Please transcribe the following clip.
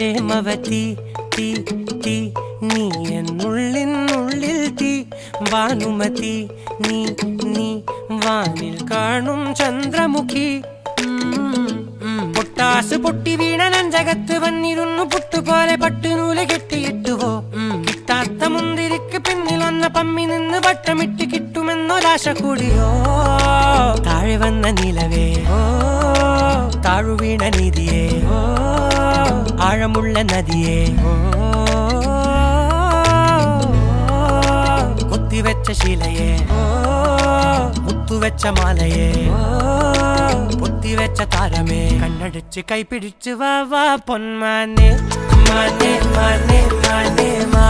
പ്രേമവതി തീ തീ നീ എന്നുള്ളിൽ തീ ഭാനുമതി നീ നീ വാനിൽ കാണും ചന്ദ്രമുഖി പൊട്ടാസ് പൊട്ടി വീണ നെഞ്ചകത്ത് വന്നിരുന്നു പുട്ടുപോലെ പട്ടുനൂല് കെട്ടിയിട്ടുവോ കിട്ടാത്ത മുന്തിരിക്ക് പിന്നിൽ വന്ന പമ്മി നിന്ന് വട്ടമിട്ട് കിട്ടുമെന്നൊരാശ കൂടിയോ താഴെ വന്ന നിലവേ താഴു വീണ നിധിയേ ആഴമുള്ള നദിയേ കൊത്തിവെച്ച ശിലയേ മുത്തുവെച്ച മാലയേ പൊത്തിവെച്ച താരമേ കണ്ണടിച്ച് കൈപിടിച്ച് വാ വാ പൊന്മാനെ മാനേ മാനേ മാനേ മാ